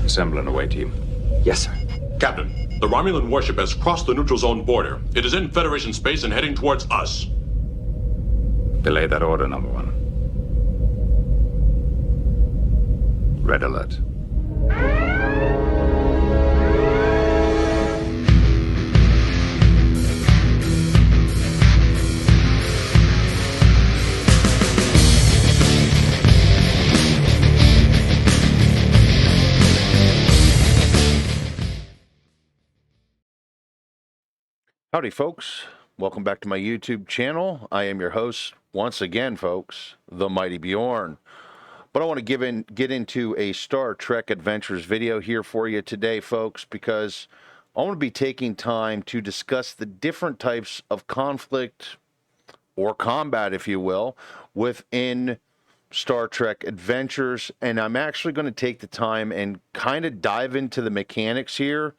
Assemble an away team. Yes, sir. Captain, the Romulan warship has crossed the neutral zone border. It is in Federation space and heading towards us. Delay that order, number one. Red alert. Howdy, folks. Welcome back to my YouTube channel. I am your host, once again, folks, the Mighty Bjorn. But I want to get into a Star Trek Adventures video here for you today, folks, because I want to be taking time to discuss the different types of conflict or combat, if you will, within Star Trek Adventures. And I'm actually going to take the time and kind of dive into the mechanics here.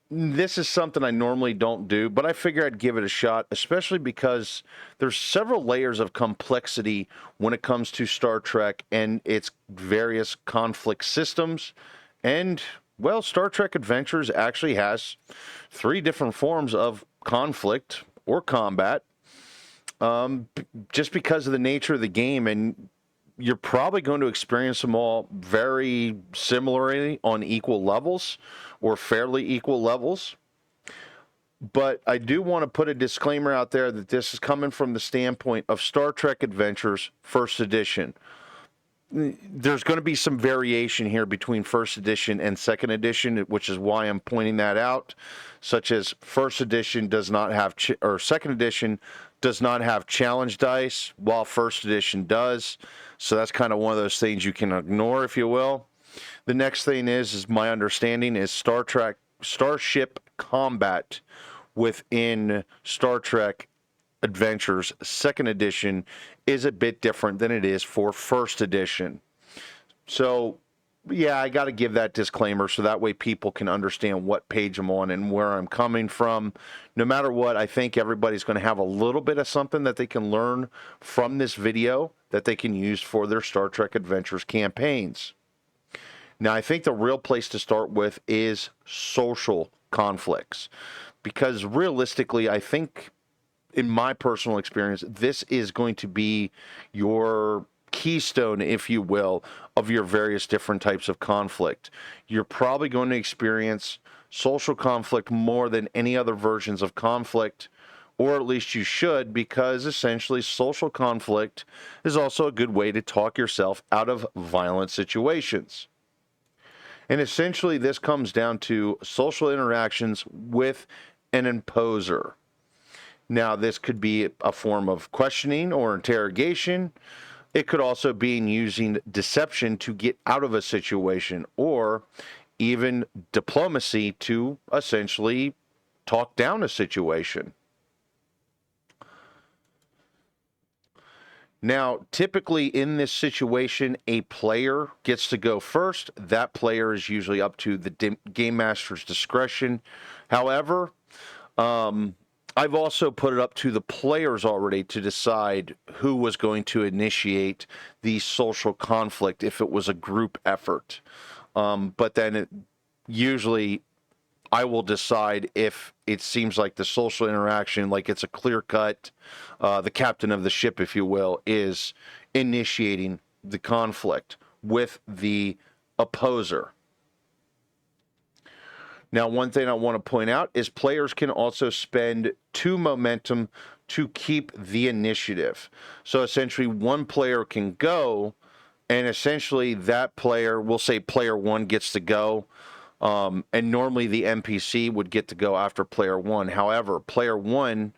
This is something I normally don't do, but I figure I'd give it a shot, especially because there's several layers of complexity when it comes to Star Trek and its various conflict systems. And, well, Star Trek Adventures actually has 3 different forms of conflict or combat, just because of the nature of the game. And you're probably going to experience them all very similarly on equal levels or fairly equal levels. But I do want to put a disclaimer out there that this is coming from the standpoint of Star Trek Adventures First Edition. There's going to be some variation here between First Edition and Second Edition, which is why I'm pointing that out, such as First Edition does not have, or Second Edition does not have challenge dice, while First Edition does. So that's kind of one of those things you can ignore, if you will. The next thing is my understanding is Starship combat within Star Trek Adventures Second Edition is a bit different than it is for First Edition. So, yeah, I got to give that disclaimer so that way people can understand what page I'm on and where I'm coming from. No matter what, I think everybody's going to have a little bit of something that they can learn from this video that they can use for their Star Trek Adventures campaigns. Now, I think the real place to start with is social conflicts, because realistically, I think, in my personal experience, this is going to be your keystone, if you will, of your various different types of conflict. You're probably going to experience social conflict more than any other versions of conflict, or at least you should, because essentially social conflict is also a good way to talk yourself out of violent situations. And essentially this comes down to social interactions with an imposer. Now, this could be a form of questioning or interrogation. It could also be using deception to get out of a situation, or even diplomacy to essentially talk down a situation. Now, typically in this situation, a player gets to go first. That player is usually up to the game master's discretion. However, I've also put it up to the players already to decide who was going to initiate the social conflict if it was a group effort. But then usually I will decide if it seems like the social interaction, like it's a clear cut, the captain of the ship, if you will, is initiating the conflict with the opposer. Now, one thing I want to point out is players can also spend 2 momentum to keep the initiative. So essentially one player can go, and essentially that player, we'll say player 1 gets to go. And normally the NPC would get to go after player 1. However, player 1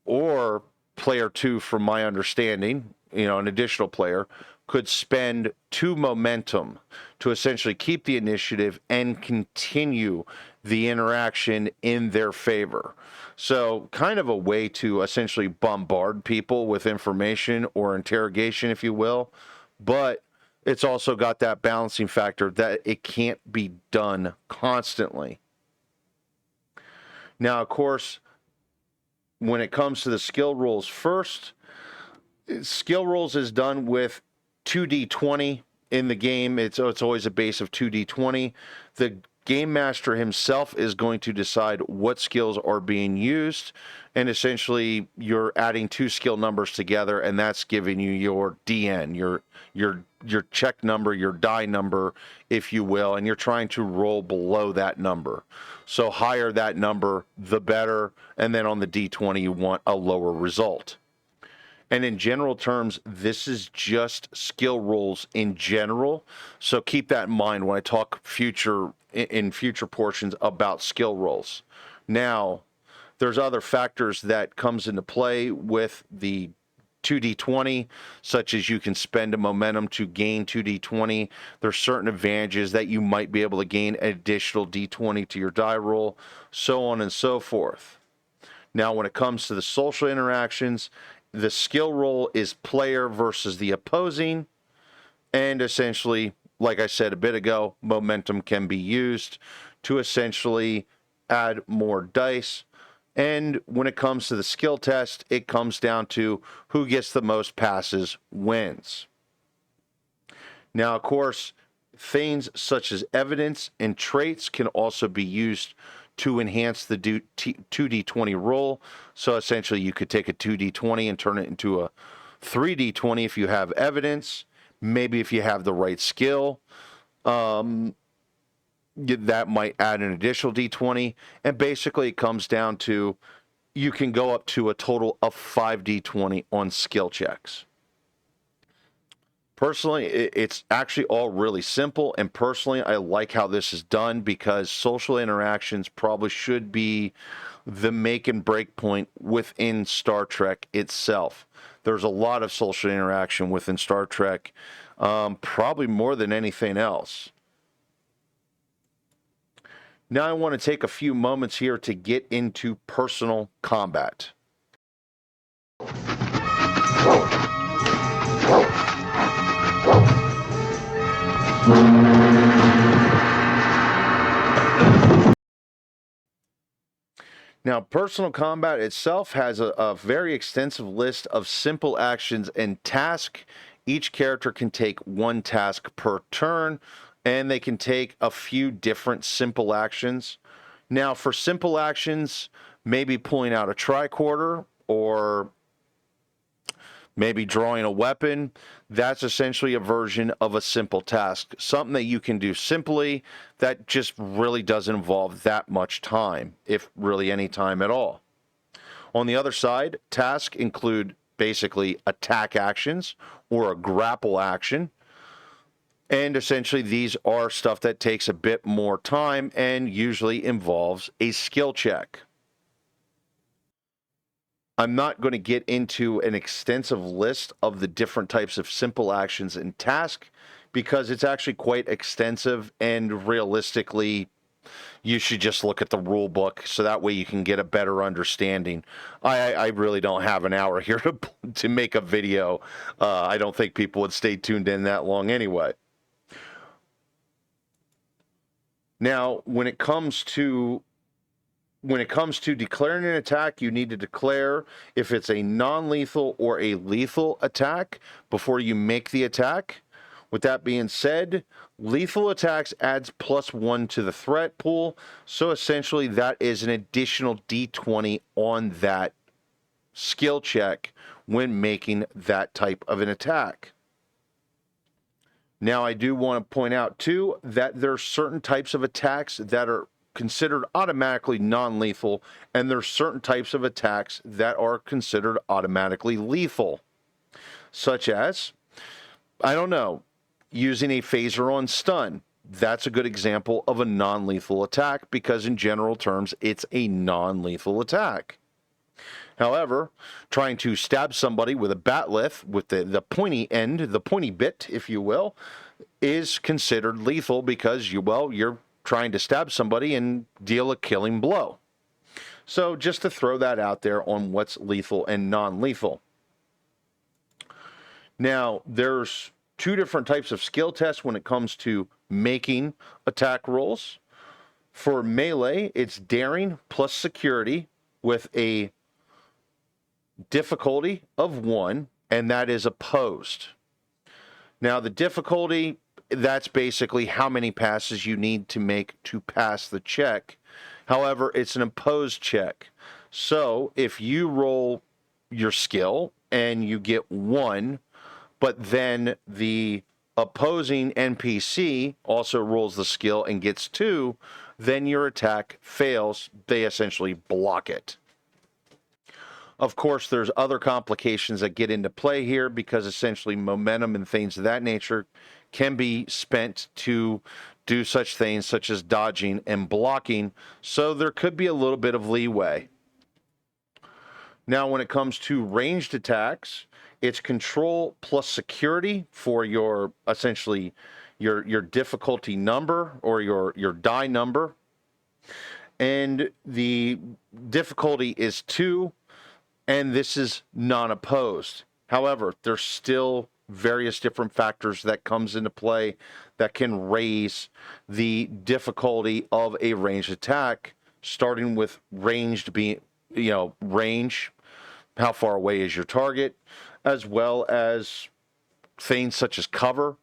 or player 2, from my understanding, an additional player, could spend 2 momentum to essentially keep the initiative and continue the interaction in their favor. So kind of a way to essentially bombard people with information or interrogation, if you will. But it's also got that balancing factor that it can't be done constantly. Now, of course, when it comes to the skill rules first, skill rules is done with 2d20 in the game, it's always a base of 2d20. The game master himself is going to decide what skills are being used, and essentially you're adding two skill numbers together, and that's giving you your DN, your check number, your die number, if you will, and you're trying to roll below that number. So higher that number, the better, and then on the D20 you want a lower result. And in general terms, this is just skill rolls in general. So keep that in mind when I talk in future portions about skill rolls. Now, there's other factors that comes into play with the 2d20, such as you can spend a momentum to gain 2d20. There's certain advantages that you might be able to gain an additional d20 to your die roll, so on and so forth. Now, when it comes to the social interactions, the skill roll is player versus the opposing, and essentially, like I said a bit ago, momentum can be used to essentially add more dice. And when it comes to the skill test, it comes down to who gets the most passes wins. Now, of course, things such as evidence and traits can also be used to enhance the 2d20 roll. So essentially you could take a 2d20 and turn it into a 3d20 if you have evidence. Maybe if you have the right skill, that might add an additional d20. And basically it comes down to you can go up to a total of 5d20 on skill checks. Personally, it's actually all really simple, and personally, I like how this is done because social interactions probably should be the make and break point within Star Trek itself. There's a lot of social interaction within Star Trek, probably more than anything else. Now I want to take a few moments here to get into personal combat. Now, personal combat itself has a very extensive list of simple actions and tasks. Each character can take one task per turn, and they can take a few different simple actions. Now, for simple actions, maybe pulling out a tricorder or maybe drawing a weapon, that's essentially a version of a simple task. Something that you can do simply that just really doesn't involve that much time, if really any time at all. On the other side, tasks include basically attack actions or a grapple action. And essentially these are stuff that takes a bit more time and usually involves a skill check. I'm not going to get into an extensive list of the different types of simple actions and tasks because it's actually quite extensive, and realistically, you should just look at the rule book so that way you can get a better understanding. I really don't have an hour here to make a video. I don't think people would stay tuned in that long anyway. Now, when it comes to declaring an attack, you need to declare if it's a non-lethal or a lethal attack before you make the attack. With that being said, lethal attacks adds +1 to the threat pool, so essentially that is an additional d20 on that skill check when making that type of an attack. Now, I do want to point out, too, that there are certain types of attacks that are considered automatically non-lethal, and there's certain types of attacks that are considered automatically lethal, such as, I don't know, using a phaser on stun. That's a good example of a non-lethal attack because in general terms, it's a non-lethal attack. However, trying to stab somebody with a batleth, with the pointy end, the pointy bit, if you will, is considered lethal because you're trying to stab somebody and deal a killing blow. So just to throw that out there on what's lethal and non-lethal. Now, there's two different types of skill tests when it comes to making attack rolls. For melee, it's daring plus security with a difficulty of 1, and that is opposed. Now, the difficulty, that's basically how many passes you need to make to pass the check. However, it's an imposed check. So if you roll your skill and you get 1, but then the opposing NPC also rolls the skill and gets 2, then your attack fails. They essentially block it. Of course, there's other complications that get into play here because essentially momentum and things of that nature can be spent to do such things such as dodging and blocking. So there could be a little bit of leeway. Now, when it comes to ranged attacks, it's control plus security for your essentially your difficulty number or your die number. And the difficulty is 2. And this is non-opposed. However, there's still various different factors that comes into play that can raise the difficulty of a ranged attack, starting with ranged being, range, how far away is your target, as well as things such as cover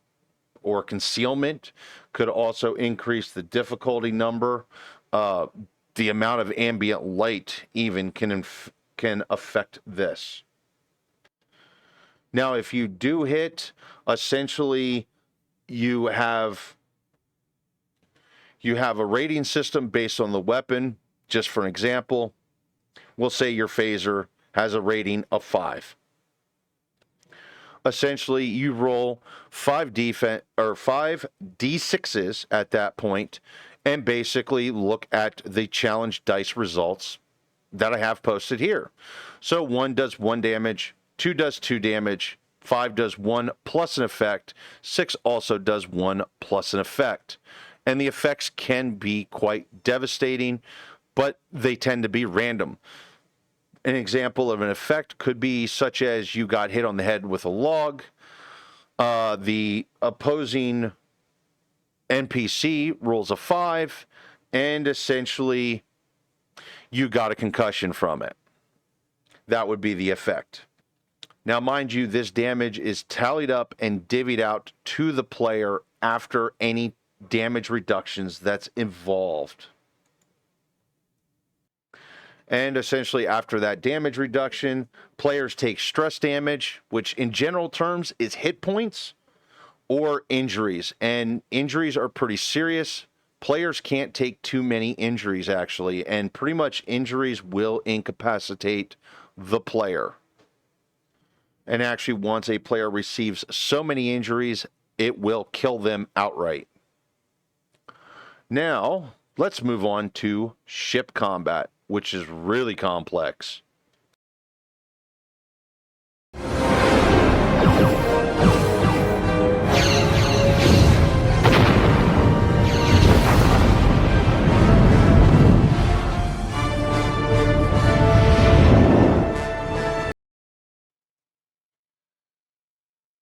or concealment could also increase the difficulty number. The amount of ambient light even can affect this. Now, if you do hit, essentially you have a rating system based on the weapon. Just for an example, we'll say your phaser has a rating of 5. Essentially, you roll 5 d6s at that point, and basically look at the challenge dice results that I have posted here. So 1 does 1 damage, 2 does 2 damage, 5 does 1 plus an effect, 6 also does 1 plus an effect. And the effects can be quite devastating, but they tend to be random. An example of an effect could be such as you got hit on the head with a log, the opposing NPC rolls a 5, and essentially you got a concussion from it. That would be the effect. Now, mind you, this damage is tallied up and divvied out to the player after any damage reductions that's involved. And essentially after that damage reduction, players take stress damage, which in general terms is hit points or injuries. And injuries are pretty serious. Players can't take too many injuries, actually, and pretty much injuries will incapacitate the player. And actually, once a player receives so many injuries, it will kill them outright. Now, let's move on to ship combat, which is really complex.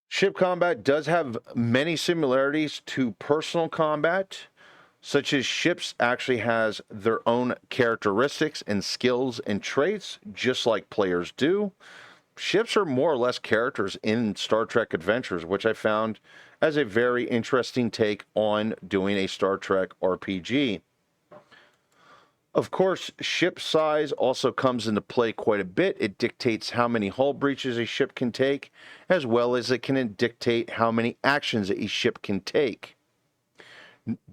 Ship combat does have many similarities to personal combat, such as ships actually has their own characteristics and skills and traits, just like players do. Ships are more or less characters in Star Trek Adventures, which I found as a very interesting take on doing a Star Trek RPG. Of course, ship size also comes into play quite a bit. It dictates how many hull breaches a ship can take, as well as it can dictate how many actions a ship can take.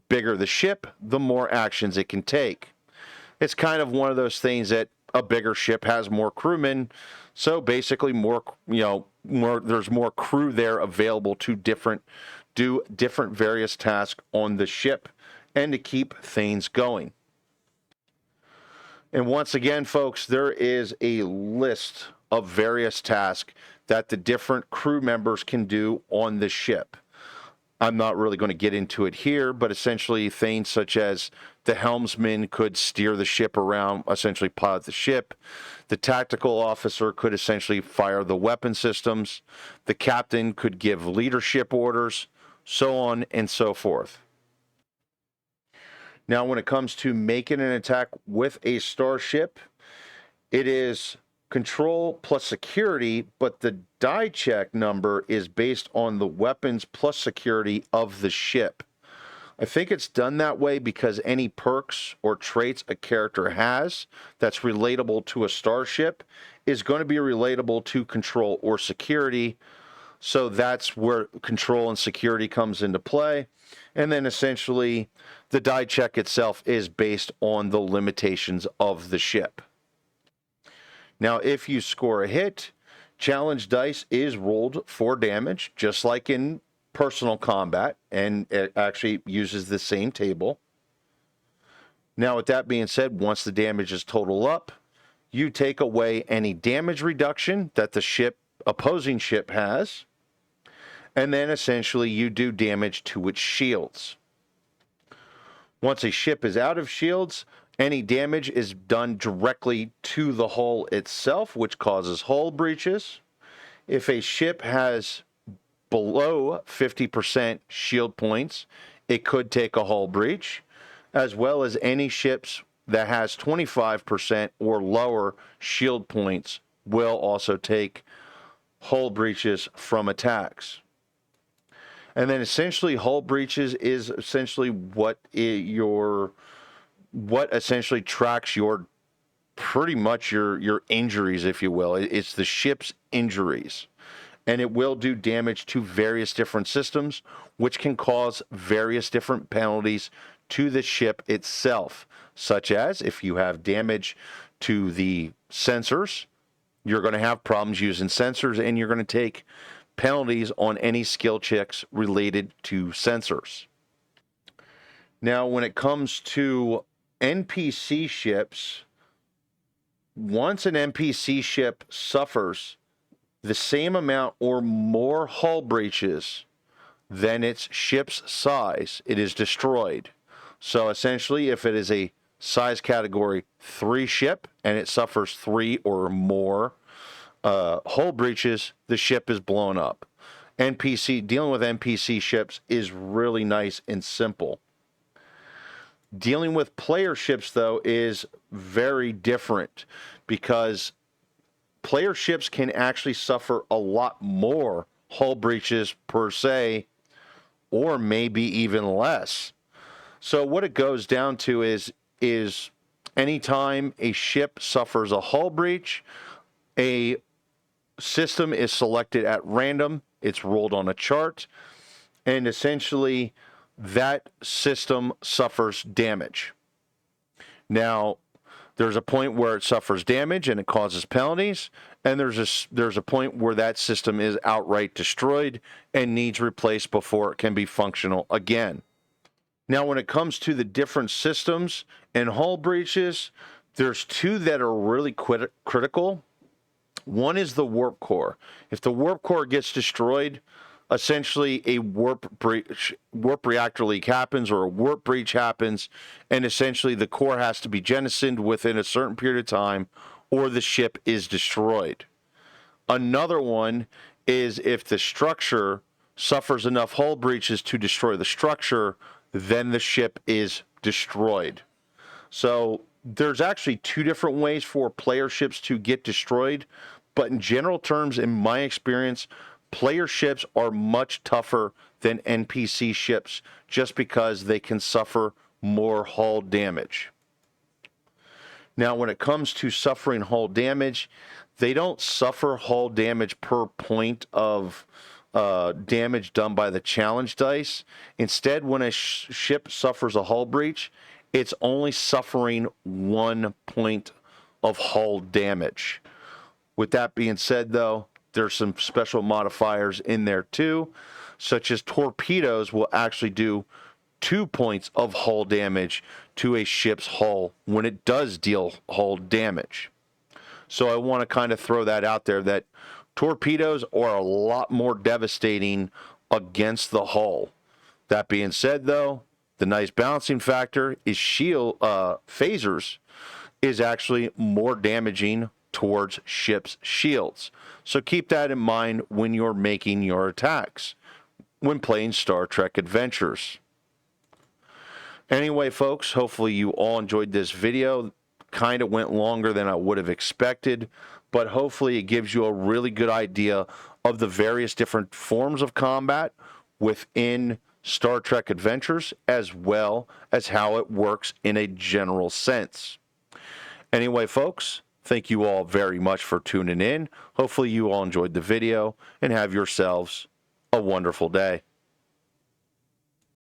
Bigger the ship, the more actions it can take. It's kind of one of those things that a bigger ship has more crewmen, so basically there's more crew there available to do different various tasks on the ship and to keep things going. And once again, folks, there is a list of various tasks that the different crew members can do on the ship. I'm not really going to get into it here, but essentially things such as the helmsman could steer the ship around, essentially pilot the ship. The tactical officer could essentially fire the weapon systems. The captain could give leadership orders, so on and so forth. Now, when it comes to making an attack with a starship, it is control plus security, but the die check number is based on the weapons plus security of the ship. I think it's done that way because any perks or traits a character has that's relatable to a starship is going to be relatable to control or security. So that's where control and security comes into play. And then essentially the die check itself is based on the limitations of the ship. Now, if you score a hit, challenge dice is rolled for damage, just like in personal combat, and it actually uses the same table. Now, with that being said, once the damage is total up, you take away any damage reduction that the opposing ship has, and then essentially you do damage to its shields. Once a ship is out of shields, any damage is done directly to the hull itself, which causes hull breaches. If a ship has below 50% shield points, it could take a hull breach, as well as any ships that has 25% or lower shield points will also take hull breaches from attacks. And then essentially hull breaches is essentially what essentially tracks your pretty much your injuries, if you will. It's the ship's injuries. And it will do damage to various different systems, which can cause various different penalties to the ship itself, such as if you have damage to the sensors, you're going to have problems using sensors, and you're going to take penalties on any skill checks related to sensors. Now, when it comes to NPC ships, once an NPC ship suffers the same amount or more hull breaches than its ship's size, it is destroyed. So essentially, if it is a size category 3 ship and it suffers 3 or more hull breaches, the ship is blown up. Dealing with NPC ships is really nice and simple. Dealing with player ships, though, is very different because player ships can actually suffer a lot more hull breaches per se, or maybe even less. So what it goes down to is anytime a ship suffers a hull breach, a system is selected at random, it's rolled on a chart, and essentially that system suffers damage. Now, there's a point where it suffers damage and it causes penalties, and there's a point where that system is outright destroyed and needs replaced before it can be functional again. Now, when it comes to the different systems and hull breaches, there's 2 that are really critical. One is the warp core. If the warp core gets destroyed, essentially a warp reactor leak happens, or a warp breach happens, and essentially the core has to be jettisoned within a certain period of time, or the ship is destroyed. Another one is if the structure suffers enough hull breaches to destroy the structure, then the ship is destroyed. So there's actually 2 different ways for player ships to get destroyed, but in general terms, in my experience, player ships are much tougher than NPC ships just because they can suffer more hull damage. Now, when it comes to suffering hull damage, they don't suffer hull damage per point of damage done by the challenge dice. Instead, when a ship suffers a hull breach, it's only suffering 1 point of hull damage. With that being said, though, there's some special modifiers in there too, such as torpedoes will actually do 2 points of hull damage to a ship's hull when it does deal hull damage. So I want to kind of throw that out there, that torpedoes are a lot more devastating against the hull. That being said, though, the nice balancing factor is phasers is actually more damaging towards ships' shields. So keep that in mind when you're making your attacks when playing Star Trek Adventures. Anyway, folks, hopefully you all enjoyed this video. Kind of went longer than I would have expected, but hopefully it gives you a really good idea of the various different forms of combat within Star Trek Adventures, as well as how it works in a general sense. Anyway, folks, thank you all very much for tuning in. Hopefully you all enjoyed the video and have yourselves a wonderful day.